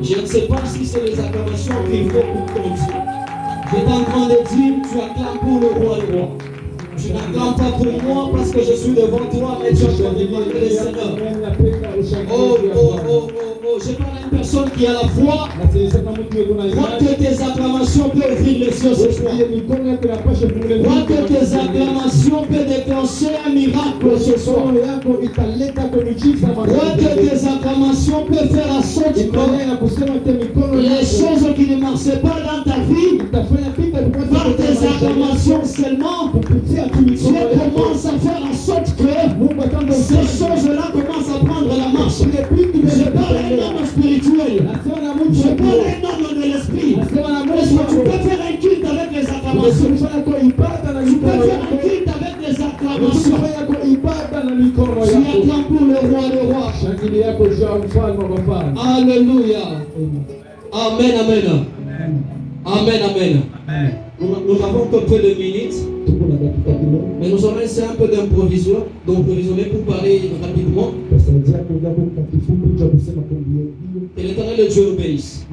Je ne sais pas si c'est les acclamations qu'il faut pour ton Dieu. J'étais en train de dire, tu acclames pour le roi des rois. Tu n'acclames pas pour moi parce que je suis devant toi, mais tu es en train de demander le Seigneur. Je parle à une personne qui a la foi. Crois que tes acclamations peuvent ouvrir les cieux ce soir. Crois que tes acclamations peuvent déclencher un miracle ce soir. Crois que tes acclamations peuvent faire un saut du corps. Les choses qui ne marchaient pas dans ta vie, par tes acclamations seulement, Dieu commence à faire en sorte que ces choses-là commencent à prendre la marche. Je parle à un homme spirituel. Je parle à un homme de l'esprit. Est-ce que tu peux faire un culte avec les acclamations? Tu peux faire un culte avec les acclamations. Tu acclames pour le roi des rois. Alléluia. Amen, amen. Amen, amen. Nous n'avons que peu de minutes, mais nous allons essayer un peu d'improviser pour parler rapidement. Que l'Éternel Dieu nous bénisse.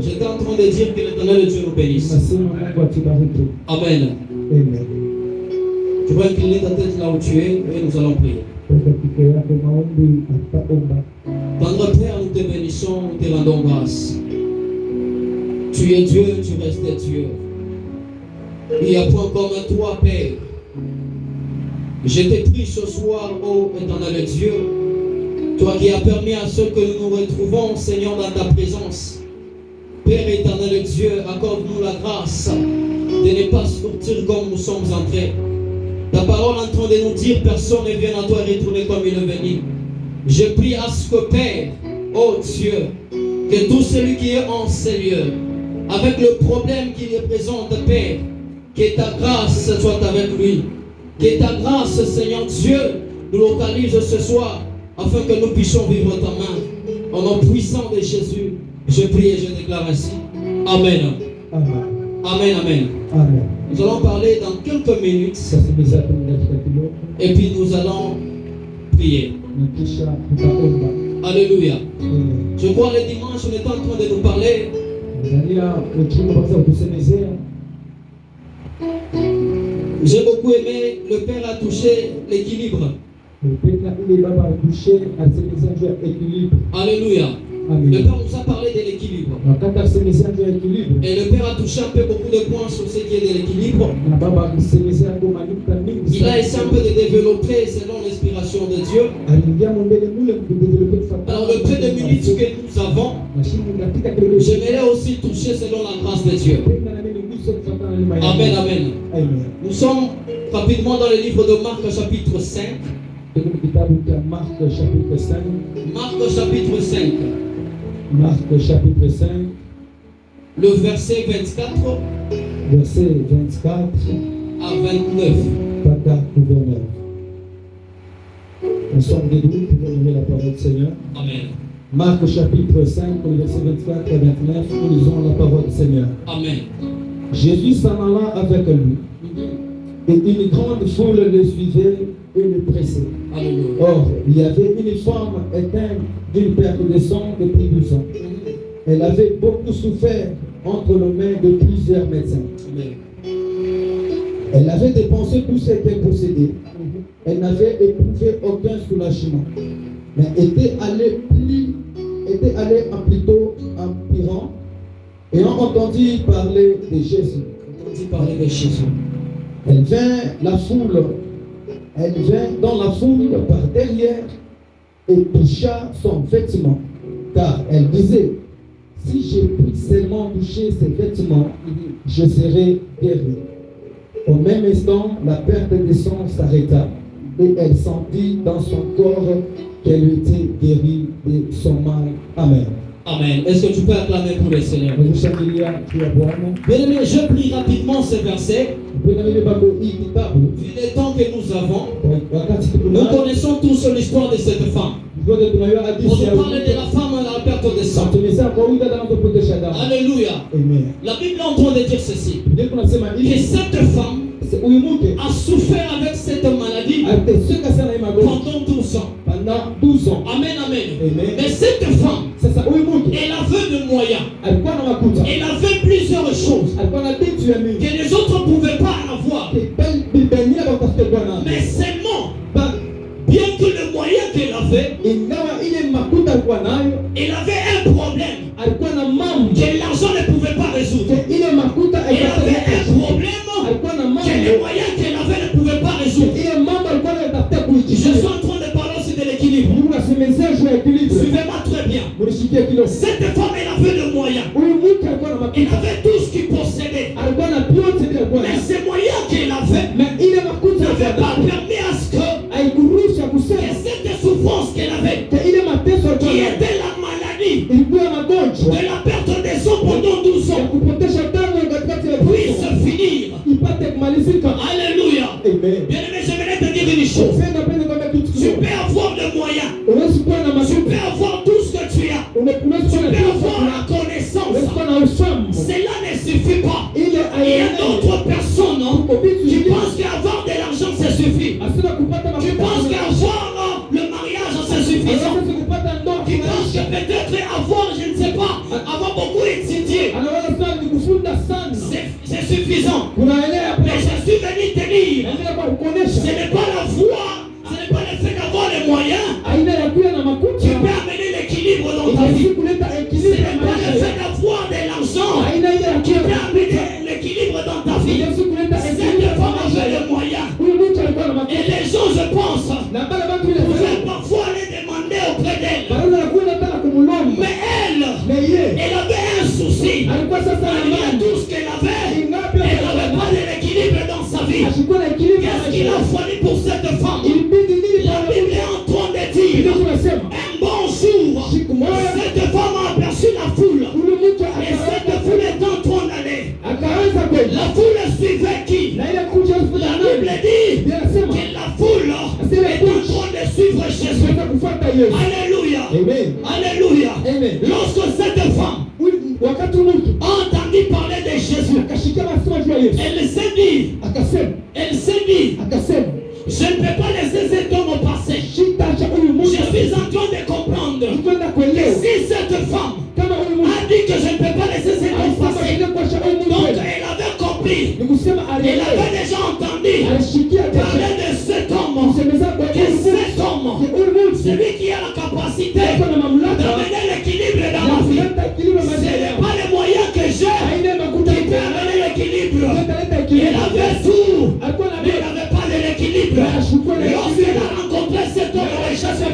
J'étais en train de dire que l'Éternel Dieu nous bénisse. Amen. Tu vas incliner ta tête là où tu es et nous allons prier. Tendre Père, nous te bénissons, nous te rendons grâce. Tu es Dieu, tu restes Dieu. Il n'y a point comme toi, Père. Je te prie ce soir, ô éternel Dieu, toi qui as permis à ceux que nous nous retrouvons, Seigneur, dans ta présence. Père éternel Dieu, accorde-nous la grâce de ne pas sortir comme nous sommes entrés. Ta parole en train de nous dire, personne ne vient à toi retourner comme il est venu. Je prie à ce que, Père, ô Dieu, que tout celui qui est en ces lieux, avec le problème qu'il représente, Père, que ta grâce soit avec lui. Que ta grâce, Seigneur Dieu, nous localise ce soir, afin que nous puissions vivre ta main. Au nom puissant de Jésus, je prie et je déclare ainsi. Amen. Amen. Amen, amen. Amen. Nous allons parler dans quelques minutes. Et puis nous allons prier. Alléluia. Je crois le dimanche, on est en train de nous parler. J'ai beaucoup aimé, le Père a touché l'équilibre. Alléluia. Amen. Le Père nous a parlé de l'équilibre. Et le Père a touché un peu beaucoup de points sur ce qui est de l'équilibre. Il a essayé un peu de développer selon l'inspiration de Dieu. Alors le peu de minutes que nous avons, j'aimerais aussi toucher selon la grâce de Dieu. Amen, amen. Nous sommes rapidement dans le livre de Marc chapitre 5. Marc chapitre 5. Marc chapitre 5. Le verset 24. Verset 24 à 29. Nous sommes debout pour lire la parole du Seigneur. Amen. Marc chapitre 5, le verset 24 à 29, nous lisons la parole du Seigneur. Amen. Jésus s'en alla avec lui, et une grande foule le suivait et le pressait. Alléluia. Or, il y avait une femme éteinte d'une perte de sang depuis 12 ans. Elle avait beaucoup souffert entre les mains de plusieurs médecins. Amen. Elle avait dépensé tout ce qu'elle possédait. Elle n'avait éprouvé aucun soulagement, mais était allée en plutôt empirant, et on entendit parler de Jésus. Elle vint dans la foule par derrière et toucha son vêtement, car elle disait, si je puis seulement toucher ses vêtements, je serai guérie. Au même instant, la perte de sang s'arrêta et elle sentit dans son corps qu'elle était guérie de son mal. Amen. Amen. Est-ce que tu peux acclamer pour le Seigneur? Bien-aimé, je prie rapidement ce verset. Vu le temps que nous avons, nous connaissons tous l'histoire de cette femme. On nous parle de la femme à la perte de sang. Alléluia. Amen. La Bible est en train de dire ceci, que cette femme a souffert avec cette maladie pendant 12 ans. Amen, amen. Mais cette femme Elle avait de moyens. Elle avait plusieurs choses que les autres ne pouvaient pas avoir. Mais seulement, bien que le moyen qu'elle avait, elle avait un problème que l'argent ne pouvait pas résoudre. Elle avait un problème que les moyens qu'elle avait ne pouvaient pas résoudre. Je suis en train de parler aussi de l'équilibre. Suivez-moi très bien. Cette femme, elle avait de moyens. Elle avait tout ce qu'il possédait. Mais ces moyens qu'elle avait n'avaient pas permis à ce que cette souffrance qu'elle avait, qui était la maladie de la perte des os pendant 12 ans, puisse finir. Alléluia. Bien-aimé, j'aimerais te dire une chose. Tu peux avoir des moyens. Tu peux avoir tout ce que tu as. Tu peux avoir la connaissance. Cela ne suffit pas. Il y a d'autres personnes qui pensent qu'avoir de l'argent, ça suffit. Tu penses qu'avoir le mariage, c'est suffisant. Tu penses que peut-être avoir, je ne sais pas, avoir beaucoup étudié, c'est suffisant. Mais je suis venu te dire, ce n'est pas la foi, ce n'est pas le fait d'avoir les moyens. Tu peux amener l'équilibre dans ta vie. Ce n'est pas le fait d'avoir de l'argent qui peut amener l'équilibre dans ta vie. Cette femme avait les moyens. Et les gens, je pense, pouvaient parfois aller demander auprès d'elle. Mais elle avait un souci. Malgré tout ce qu'elle avait, elle n'avait pas de l'équilibre dans sa vie. Qu'est-ce qu'il a fallu pour cette femme? La Bible est en train de dire, un bon jour, cette femme a aperçu la foule. Et cette foule est en train d'aller. La foule suivait qui? La Bible dit que la foule est en train de suivre Jésus. Alléluia. Alléluia. Lorsque cette femme a entendu parler de Jésus, elle s'est dit, je ne peux pas laisser cet homme passer. Je suis en train de comprendre que si cette femme a dit que je ne peux pas laisser cet homme passer, donc elle avait compris, elle avait déjà entendu parler de cet homme, que cet homme, celui qui a la capacité d'amener l'équilibre dans ma vie, ce n'est pas les moyens que j'ai qui peut amener l'équilibre. Elle avait tout, mais elle n'avait pas de l'équilibre. Lorsqu'elle a rencontré cet homme de Jésus,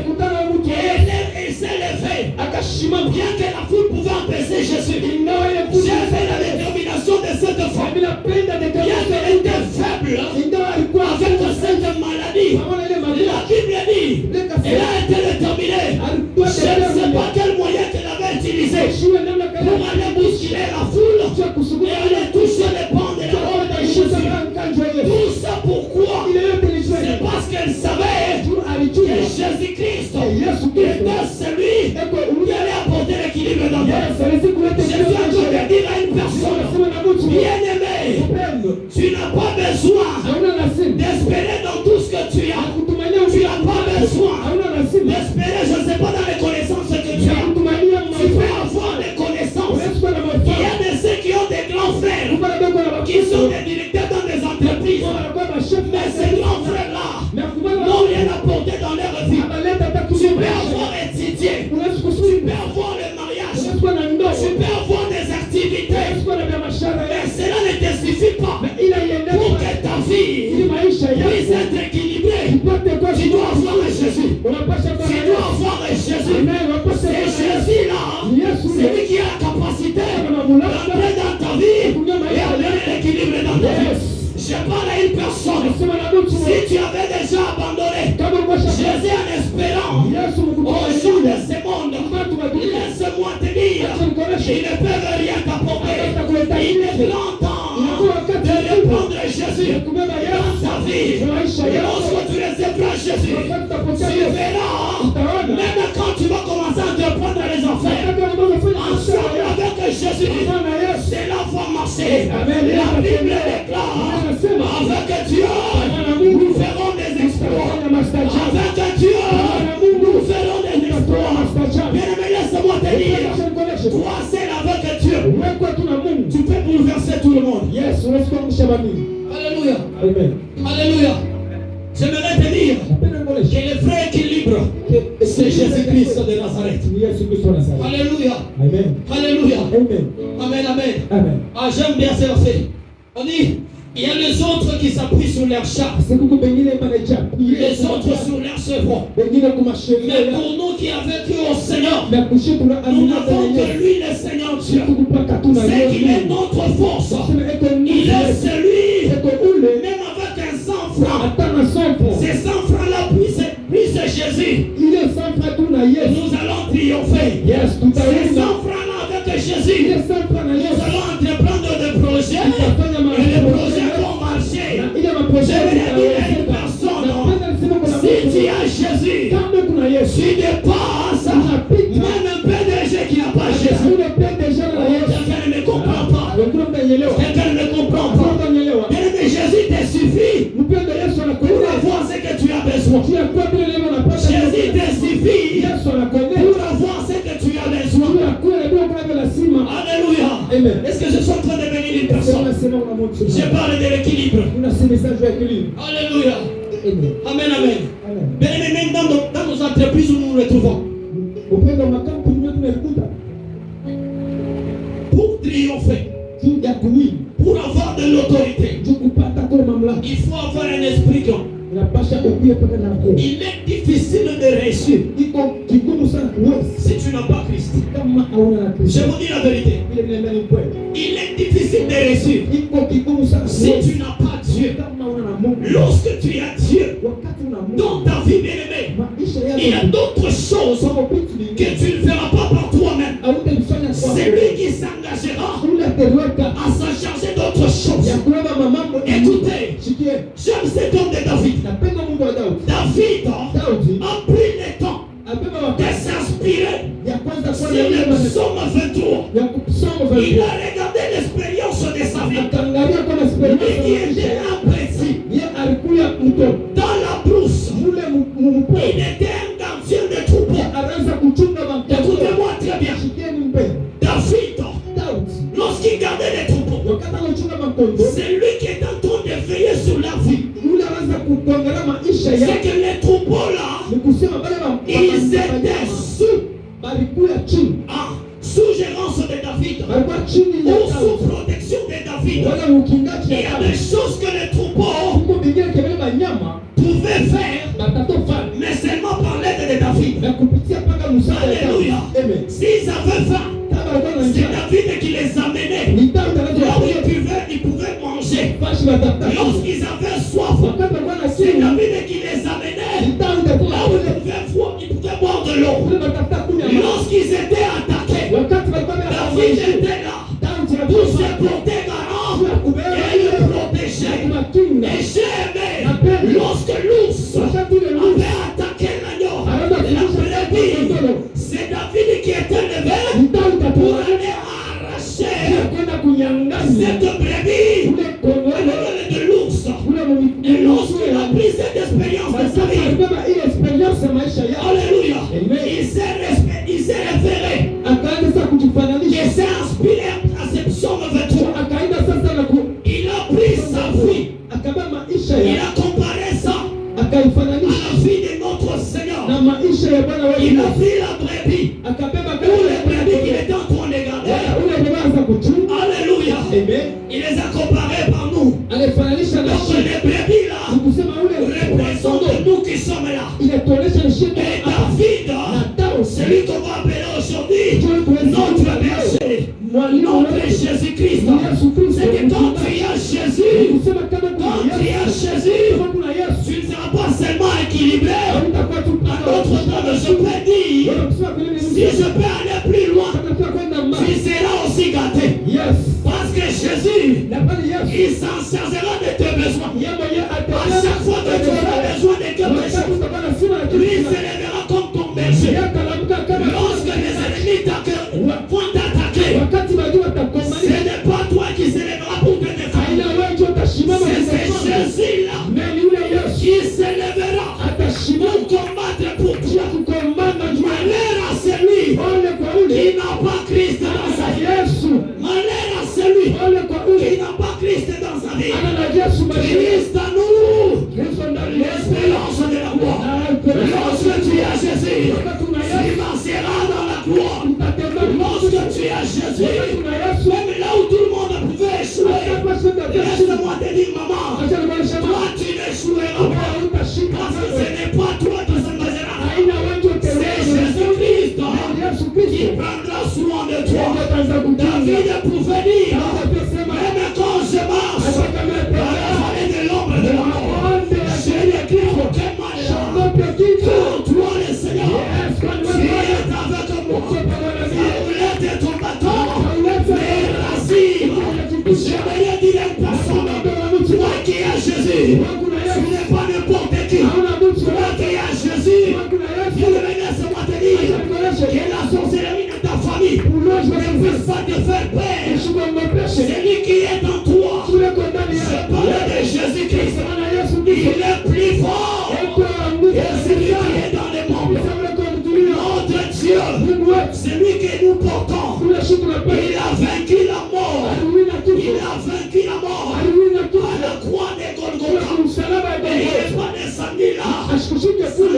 elle s'est levée. Bien que la foule pouvait empêcher Jésus, j'ai fait la détermination de cette femme. Bien qu'elle était faible avec cette maladie, la Bible dit, elle a été déterminée. Je ne sais pas quel moyen qu'elle avait utilisé pour aller bousculer la foule et aller toucher les pans de la robe de Jésus. Tout ça pourquoi? C'est parce qu'elle savait que Jésus-Christ était celui qui allait apporter l'équilibre dans ta vie. Je suis en train de dire à une personne, bien-aimée, tu n'as pas besoin d'espérer dans tout ce que tu as. Tu n'as pas besoin d'espérer, je ne sais pas, dans les connaissances que tu as. Tu peux avoir des connaissances. Il y a de ceux qui ont des grands frères, qui sont des directeurs dans des entreprises. Mais ces grands frères-là n'ont rien apporté dans leur vie. Tu peux avoir étudié. Tu peux avoir le mariage. Tu peux avoir des activités. Mais cela ne te suffit pas pour que ta vie puisse être équilibrée. Tu dois avoir Jésus. Tu dois avoir Jésus. C'est Jésus-là, c'est lui qui a la capacité d'entrer dans ta vie et amener l'équilibre dans ta vie. Je parle à une personne. Si tu avais déjà abandonné Jésus en espérant au jour de ce monde, laisse-moi te dire, ils ne peuvent rien t'apporter. Il est grand temps de répondre Jésus dans ta vie. Et lorsque tu recevras Jésus, tu verras, même quand tu vas commencer à entreprendre les affaires, ensemble avec Jésus, cela va marcher. La Bible déclare, avec Dieu, nous ferons des exploits. Avec Dieu, nous ferons des exploits. Bien-aimé, laisse-moi te dire, peke. Toi seul avec Dieu. Wewe kwa tuna Mungu. Tu peux bouleverser tout le monde. Yes, unaweza kuamsha jamii. Alléluia. Amen. Alléluia. J'aimerais te dire Napenda ngole. que le vrai équilibre, c'est Jésus-Christ de Nazareth. Yesu Kristo wa Nazareth. Alléluia. Amen. Alléluia. Amen. Amen, amen. Amen. Ah, j'aime bien ce verset. On dit, il y a les autres qui s'appuient sur leurs chars, Siku bengine manager. les autres sur leurs chevaux. Bengine kuma sheria. Mais pour nous qui avons cru au Seigneur, Na kushukuru nous n'avons que lui, le Seigneur Dieu. C'est qu'il est notre force. Il est celui, même avec un 100 francs. Ces 100 francs-là, puis c'est Jésus. Nous allons triompher. Ces 100 francs-là avec Jésus, nous allons entreprendre des projets. Et les projets vont marcher. J'aimerais dire à une personne, si tu as Jésus, tu dépasses même un PDG qui n'a pas Jésus. Quelqu'un ne me comprend pas. Quelqu'un ne me comprend pas. Mais Jésus te suffit pour avoir ce que tu as besoin. Jésus te suffit pour avoir ce que tu as besoin. Alléluia. Est-ce que je suis en train de bénir une personne? Je parle de l'équilibre. Alléluia. Amen, amen. Bien-aimés, même dans nos entreprises où nous nous retrouvons, pour triompher, pour avoir de l'autorité, il faut avoir un esprit grand. Il est difficile de réussir si tu n'as pas Christ. Je vous dis la vérité. Il est difficile de réussir si tu n'as pas Dieu. Lorsque tu as Dieu dans ta vie, bien-aimée, il y a d'autres choses que tu ne feras pas par toi-même. C'est lui qui s'engagera à s'en charger d'autres choses. Écoutez, j'aime cet homme de David. David a pris le temps de s'inspirer sur le psaume 23. Il a regardé l'expérience de sa vie. Lui qui était imprécis dans la brousse, il était un gardien de troupeau. Écoutez-moi très bien. David, lorsqu'il gardait les troupeaux, c'est lui qui est en train de veiller sur la vie. C'est que les troupeaux là, ils étaient sous gérance de David, ou sous protection de David. Il y a des choses que les troupeaux pouvaient faire, mais seulement par l'aide de David. Alléluia. S'ils avaient faim, c'est David qui les amenait. Là où ils pouvaient manger. Lorsqu'ils avaient soif, c'est David qui les amenait. Là où ils pouvaient boire de l'eau. Lorsqu'ils étaient attaqués, David était là pour se porter garant et le protéger. Et j'ai aimé lorsque l'ours avait attaqué l'agneau, la brebis, c'est David qui était levé pour aller arracher cette brebis de l'ours. Et lorsqu'il a pris cette expérience de sa vie, alléluia, il s'est référé, il s'est inspiré à ce psaume 23. Il a pris sa vie, il a comparé ça à la vie de notre Seigneur. Il a pris la brebis, ou les brebis qu'il était en train de garder. Alléluia. Il les a comparés par nous. Donc les brebis là représentent nous qui sommes là. Et David, celui qu'on va appeler aujourd'hui notre berger, notre Jésus-Christ. C'est que quand tu as Jésus, tu ne seras pas seulement équilibré. En d'autres termes, je peux dire, si je peux aller plus loin, tu seras aussi gâté. Parce que Jésus, il s'en chargera de tes besoins. À chaque fois que tu auras besoin de quelque chose, lui s'élèvera comme ton berger. Lorsque les ennemis vont t'attaquer, ce n'est pas toi qui s'élèvera pour te défendre. C'est Jésus-là qui s'élèvera pour combattre pour toi. Malheur à celui qui a Jésus, même là où tout le monde pouvait échouer, laisse-moi te dire, maman, toi tu n'échoueras pas, parce que ce n'est pas toi qui s'engagera, c'est Jésus-Christ qui prendra soin de toi. David pouvait dire, même quand je marche dans la vallée de l'ombre de la mort, je ne crains aucun malheur, car toi le Seigneur, tu es avec moi. Ta houlette et ton bâton me rassurent. Je vais dire à une personne, toi qui as Jésus, tu n'es pas n'importe qui. Toi qui as Jésus, je vais laisse-moi te dire que la sorcellerie de ta famille ne peut pas te faire peur. Celui qui est en toi, je parle de Jésus-Christ, il est plus fort que celui qui est dans les mondes. Notre Dieu, celui que nous portons, il a vaincu la mort. Il a vaincu la mort à la croix de Golgotha. Et il n'est pas descendu là sans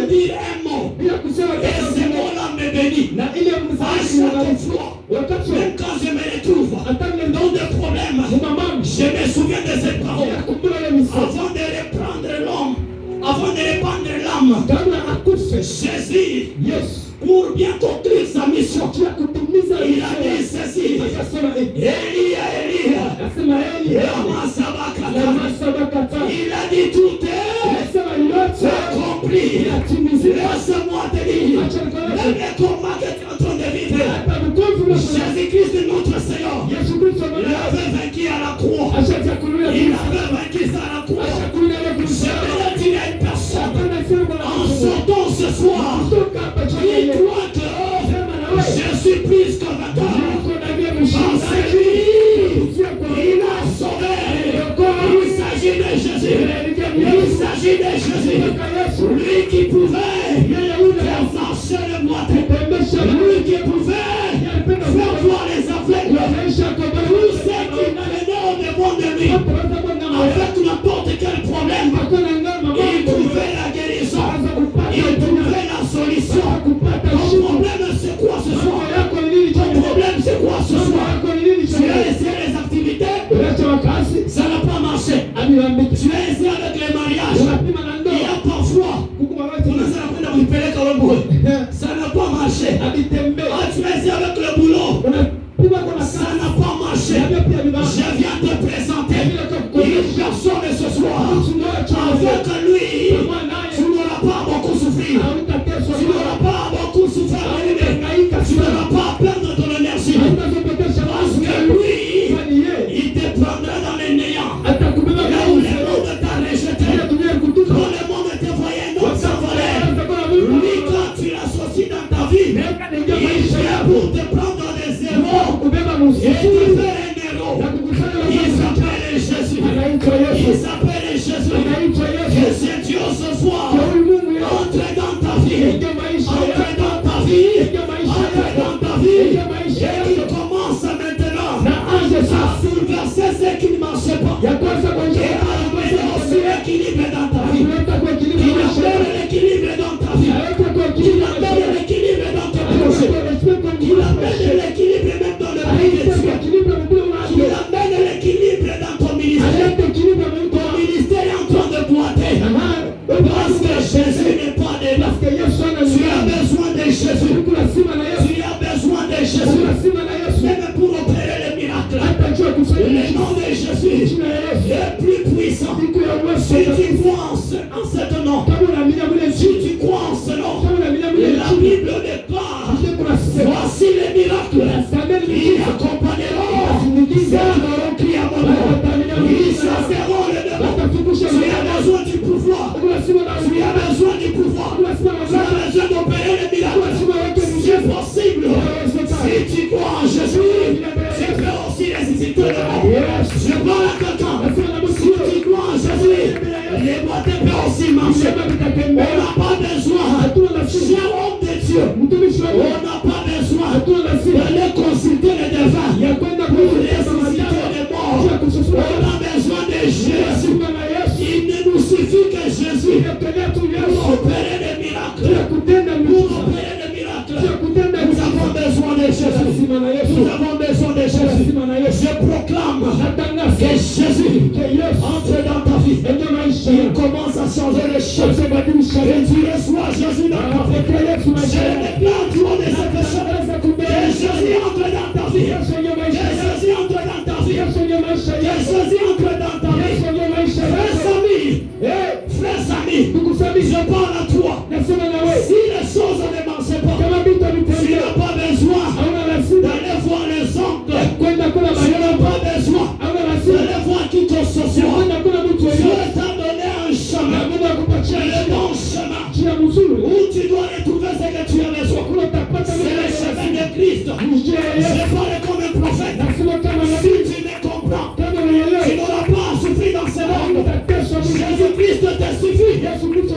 dire un mot. Et ce mot-là me bénit. À chaque fois, même quand je me retrouve dans des problèmes, je me souviens de cette parole. Avant de reprendre l'homme, avant de reprendre l'âme, Jésus, pour bien conclure sa mission, il a dit ceci: Elia, Elia, lama sabachthani. Il a dit tout est accompli. Laisse-moi te dire, même le combat que tu es en train de vivre, Jésus-Christ notre Seigneur, il avait vaincu à la croix. Il avait vaincu ça à la croix. Je vais dire à une personne, en sortant ce soir, dis-toi que je suis plus que vainqueur. Parce que lui, il a sauvé. Il s'agit de Jésus. Il s'agit de Jésus. Lui qui pouvait faire marcher le boité. Lui qui pouvait faire voir les aveugles. Tous ceux qui venaient au-devant de lui, avec n'importe quel problème, il trouvait la guérison. Il trouvait la solution. Ton problème c'est quoi ce soir? Ton problème c'est quoi ce soir? Tu as essayé les activités, ça n'a pas marché. Tu as essayé avec les mariages, il y a parfois, ça n'a pas marché. Tu as essayé avec le boulot, ça n'a pas marché. Je viens te présenter une personne ce soir. Avec lui, tu n'auras pas beaucoup souffrir. Tu n'auras pas beaucoup souffrir. Tu n'auras pas perdre ton énergie. Parce que lui, il te prendra dans les néants. Là où le monde t'a rejeté, quand le monde te voyait non sans valeur, lui quand tu l'associes dans ta vie, il vient pour te prendre des zéros et te faire un héros. Il s'appelle Jésus. Il s'appelle Jésus. Que c'est Dieu ce soir. Entre dans ta vie. Entre dans ta vie. Entre dans ta vie. Et il commence maintenant à bouleverser ce qui ne marche pas. Et à amener aussi l'équilibre dans ta vie. Il amène l'équilibre dans ta vie. Il amène l'équilibre dans tes projets. Il amène l'équilibre même dans le pays de Dieu. Il amène l'équilibre dans ton ministère. Ton ministère est en train de boiter. Parce que Jésus n'est pas de là. Tu as besoin de Jésus. Tu as besoin de Jésus. Même pour opérer les miracles. Le nom de Jésus est plus puissant. Si tu crois en ce nom, si tu crois en ce nom, la Bible déclare, voici les miracles. Ils accompagneront ceux qui auront crié à mon nom. Ils chasseront les démons. Tu as besoin du pouvoir. Tu as besoin du pouvoir. Tu as besoin d'opérer les miracles. C'est possible. Si tu crois en Jésus, tu peux aussi ressusciter le mort. Je parle à quelqu'un. Si tu crois en Jésus, les boîtes peuvent aussi marcher. On n'a pas besoin, cher homme de Dieu, on n'a pas besoin d'aller consulter les devins pour ressusciter les morts. On a besoin de Jésus. Il ne nous suffit que Jésus pour opérer des miracles. Pour opérer des miracles, nous avons besoin de Jésus. Nous avons besoin de Jésus. Je proclame que Jésus entre dans ta vie. Il commence à changer les choses. Et tu reçois Jésus dans ta vie. Je déclare toi des pécheurs. Que Jésus entre dans ta vie. Que Jésus entre dans ta vie. Que Jésus entre dans ta vie. Frères amis, je parle à toi. Si les choses ne marchent pas, tu n'as pas besoin d'aller voir les oncles. Tu n'as pas besoin d'aller voir qui que ce soit. Dieu t'a donné un chemin, le bon chemin, où tu dois retrouver ce que tu as besoin. C'est le chemin de Christ. Je parle comme un prophète. Si tu me comprends, tu n'auras pas à souffrir dans ce monde. Jésus-Christ te suffit. Jésus-Christ te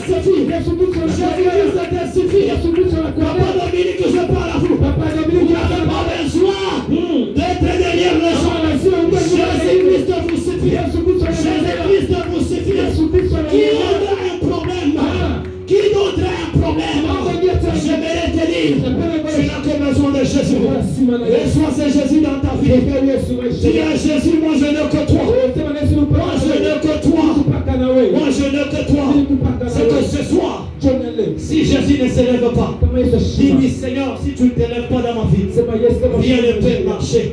suffit. Jésus-Christ te suffit. Papa Dominique, je parle à vous. Vous n'avez pas besoin d'être derrière les gens. Jésus-Christ vous suffit. Jésus-Christ vous suffit. Qui d'autre a un problème? Qui d'autre a un problème? J'aimerais te dire, tu n'as que besoin de Jésus. Reçois ce Jésus dans ta vie. Dis à Jésus, moi je n'ai que toi. Moi je n'ai que toi. Moi je n'ai que toi. C'est que ce soir, si Jésus ne se lève pas, dis-lui Seigneur, si tu ne te lèves pas dans ma vie, rien ne peut marcher.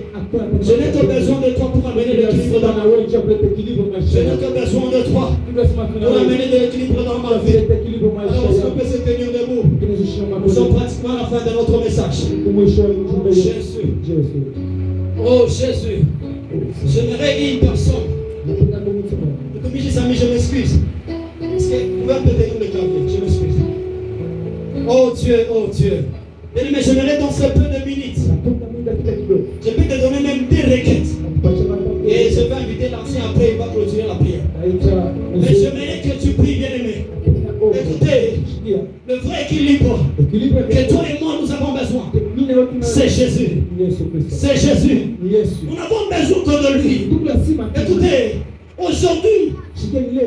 Je n'ai que besoin de toi pour amener l'équilibre dans ma vie. Je n'ai que besoin de toi pour amener de l'équilibre dans ma vie. Alors est-ce qu'on peut se tenir debout? Nous sommes pratiquement à la fin de notre message. Jésus. Oh Jésus. J'aimerais une personne. Comme je dis amis, je m'excuse. Est-ce que vous pouvez peut-être le clavier? Je m'excuse. Oh Dieu, oh Dieu. Mais j'aimerais dans ce peu de minutes. Je peux te donner même des requêtes. Et je vais inviter l'ancien après, il va clôturer la prière. Mais j'aimerais que tu pries, bien-aimé. Écoutez, le vrai équilibre que toi et moi nous avons besoin, c'est Jésus. C'est Jésus. Nous n'avons besoin que de lui. Écoutez, aujourd'hui,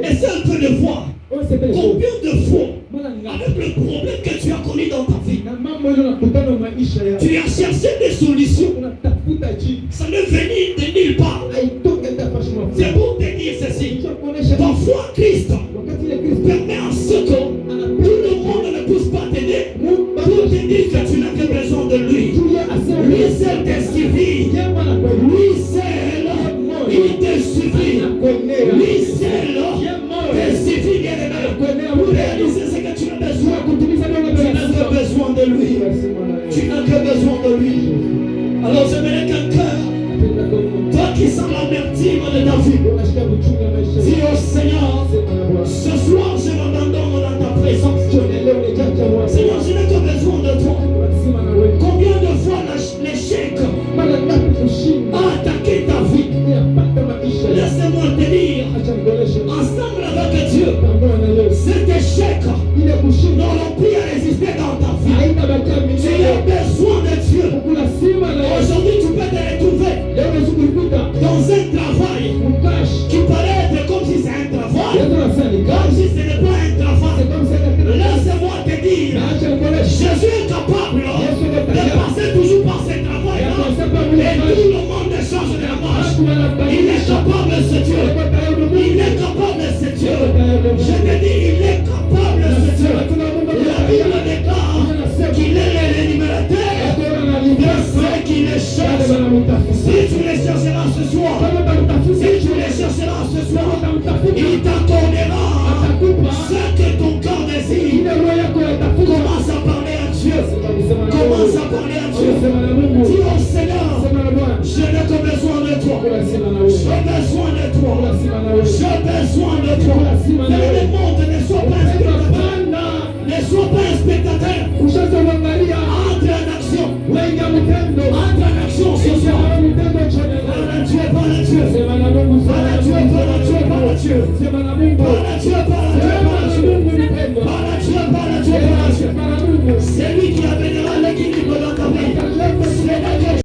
essaie un peu de voir combien de fois, avec le problème que tu as connu dans ta vie, tu as cherché des solutions. Ça ne venait de nulle part. C'est pour te dire ceci. Parfois, Christ permet en ce que tout le monde ne puisse pas t'aider pour te dire que tu n'as que besoin de lui. Lui seul te suffit. Lui seul, il te suffit. Lui seul te suffit, bien-aimé, pour réaliser ce que tu as besoin. Tu n'as que besoin de lui. Tu n'as que besoin de lui. Alors j'aimerais qu'un cœur, toi qui sens l'amertume de ta vie, dis au Seigneur, ce soir je m'abandonne dans ta présence. Seigneur, je n'ai que besoin de toi. Combien de fois l'échec a attaqué ta vie? Laisse-moi te dire, ensemble avec Dieu, cet échec n'aura plus à résister dans ta vie. Tu as besoin de Dieu. Aujourd'hui, tu peux te retrouver dans un travail qui paraît être comme si c'est un travail, comme si ce n'est pas un travail. Laisse-moi te dire, Jésus est capable de passer toujours par ce travail-là. Et tout le monde change de marche. Il est capable, ce Dieu. Il est capable, ce Dieu. Je te dis, il est capable, ce Dieu. La Bible déclare qu'il est l'énumérateur de ceux qui les cherchent. Si tu les chercheras ce soir, si tu les chercheras ce soir, il t'accordera ce que ton cœur désire. Commence à parler à Dieu. Commence à parler à Dieu. Dis au Seigneur, je n'ai que besoin de toi. J'ai besoin de toi. J'ai besoin de toi. Dans le monde, ne sois pas un spectateur. Ne sois pas un spectateur. Entre en action. Entre en action ce soir. Parle à Dieu, parle à Dieu. Parle à Dieu, parle à Dieu, parle à Dieu. Parle à Dieu, parle à Dieu, parle à Dieu. Parle à Dieu, parle à Dieu, parle à Dieu. C'est lui qui amènera l'équilibre dans ta vie. C'est